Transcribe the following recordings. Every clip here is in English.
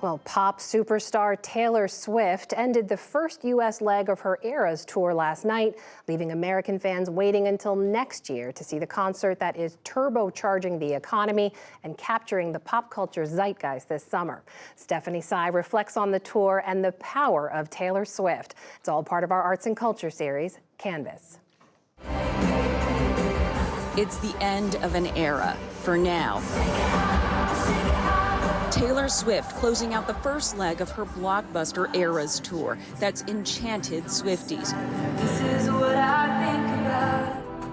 Well, pop superstar Taylor Swift ended the first U.S. leg of her Eras tour last night, leaving American fans waiting until next year to see the concert that is turbocharging the economy and capturing the pop culture zeitgeist this summer. Stephanie Sy reflects on the tour and the power of Taylor Swift. It's all part of our arts and culture series, Canvas. It's the end of an era, for now. Taylor Swift closing out the first leg of her blockbuster Eras tour that's enchanted Swifties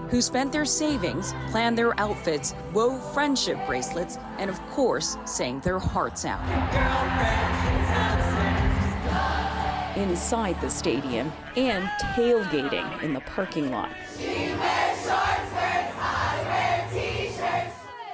who spent their savings, planned their outfits, wove friendship bracelets, and of course, sang their hearts out. Inside the stadium and tailgating in the parking lot.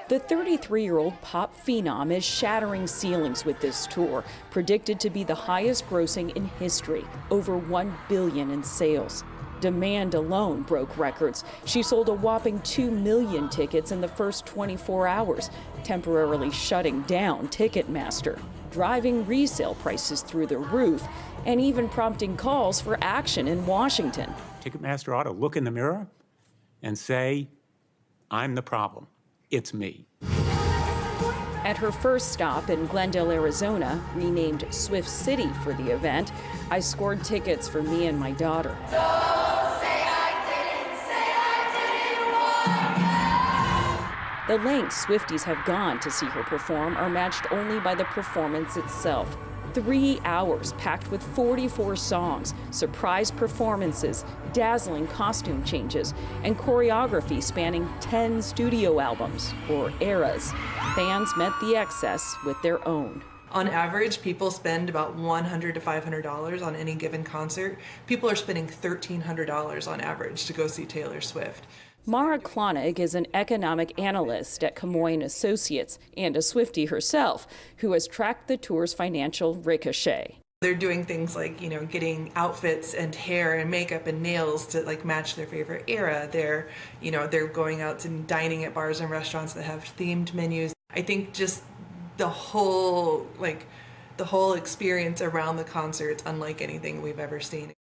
The 33-year-old pop phenom is shattering ceilings with this tour, predicted to be the highest grossing in history, over $1 billion in sales. Demand alone broke records. She sold a whopping 2 million tickets in the first 24 hours, temporarily shutting down Ticketmaster, driving resale prices through the roof, and even prompting calls for action in Washington. Ticketmaster ought to look in the mirror and say, I'm the problem. It's me. At her first stop in Glendale, Arizona, renamed Swift City for the event, I scored tickets for me and my daughter. The lengths Swifties have gone to see her perform are matched only by the performance itself. 3 hours packed with 44 songs, surprise performances, dazzling costume changes, and choreography spanning 10 studio albums, or eras. Fans met the excess with their own. On average, people spend about $100 to $500 on any given concert. People are spending $1,300 on average to go see Taylor Swift. Mara Klonig is an economic analyst at Camoin Associates and a Swiftie herself, who has tracked the tour's financial ricochet. They're doing things like, getting outfits and hair and makeup and nails to match their favorite era. They're going out and dining at bars and restaurants that have themed menus. I think just the whole experience around the concert's unlike anything we've ever seen.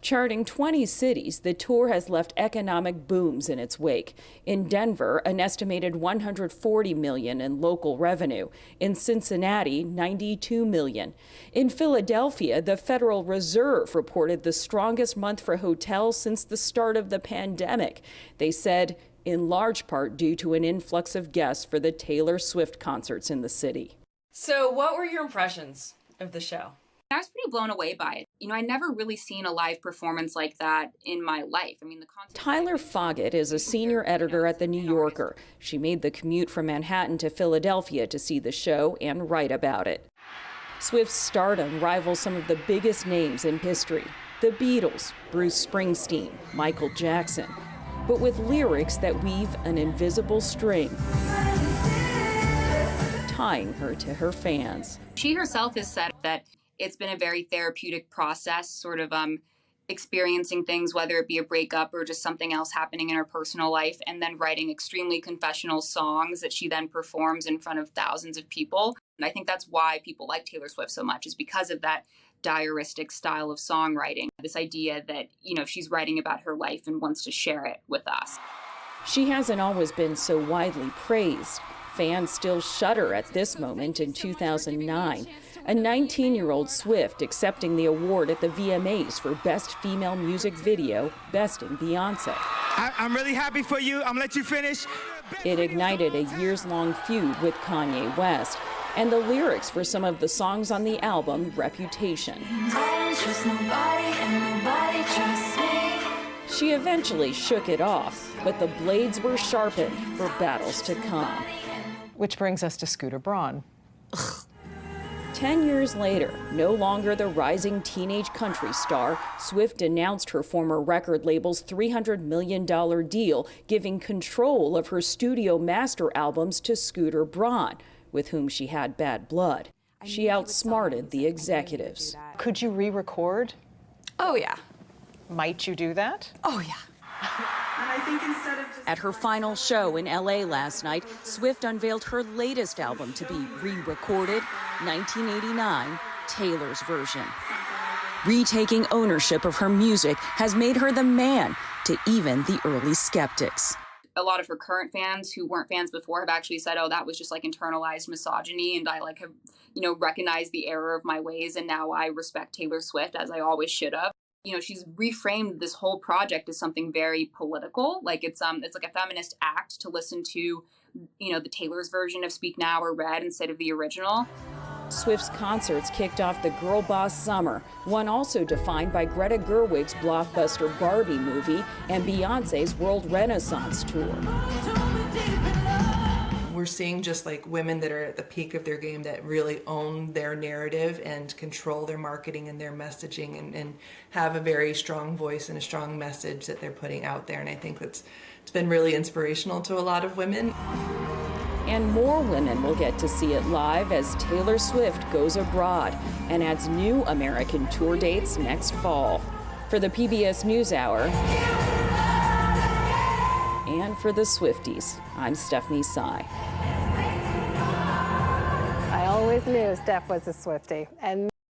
Charting 20 cities, the tour has left economic booms in its wake. In Denver, an estimated $140 million in local revenue. In Cincinnati, $92 million. In Philadelphia, the Federal Reserve reported the strongest month for hotels since the start of the pandemic. They said, in large part due to an influx of guests for the Taylor Swift concerts in the city. So what were your impressions of the show? I was pretty blown away by it. I'd never really seen a live performance like that in my life. The concert. Tyler Foggett is a senior editor at The New Yorker. She made the commute from Manhattan to Philadelphia to see the show and write about it. Swift's stardom rivals some of the biggest names in history. The Beatles, Bruce Springsteen, Michael Jackson. But with lyrics that weave an invisible string, tying her to her fans. She herself has said that it's been a very therapeutic process, experiencing things, whether it be a breakup or just something else happening in her personal life, and then writing extremely confessional songs that she then performs in front of thousands of people. And I think that's why people like Taylor Swift so much, is because of that diaristic style of songwriting. This idea that, she's writing about her life and wants to share it with us. She hasn't always been so widely praised. Fans still shudder at this moment in 2009. A 19-year-old Swift accepting the award at the VMAs for Best Female Music Video, besting Beyonce. I'm really happy for you. I'm gonna let you finish. It ignited a years-long feud with Kanye West and the lyrics for some of the songs on the album Reputation. She eventually shook it off, but the blades were sharpened for battles to come. Which brings us to Scooter Braun. 10 years later, no longer the rising teenage country star, Swift announced her former record label's $300 million deal, giving control of her studio master albums to Scooter Braun, with whom she had bad blood. She outsmarted the executives. Could you re-record? Oh, yeah. Might you do that? Oh, yeah. At her final show in LA last night, Swift unveiled her latest album to be re-recorded, 1989, Taylor's version. Retaking ownership of her music has made her the man to even the early skeptics. A lot of her current fans who weren't fans before have actually said, oh, that was just like internalized misogyny, and I like have, recognized the error of my ways, and now I respect Taylor Swift as I always should have. She's reframed this whole project as something very political. Like it's like a feminist act to listen to, the Taylor's version of Speak Now or Red instead of the original. Swift's concerts kicked off the girl boss summer, one also defined by Greta Gerwig's blockbuster Barbie movie and Beyoncé's World Renaissance Tour. We're seeing just like women that are at the peak of their game that really own their narrative and control their marketing and their messaging and have a very strong voice and a strong message that they're putting out there. And I think it's been really inspirational to a lot of women. And more women will get to see it live as Taylor Swift goes abroad and adds new American tour dates next fall. For the PBS NewsHour and for the Swifties, I'm Stephanie Sy. I always knew Steph was a Swiftie. And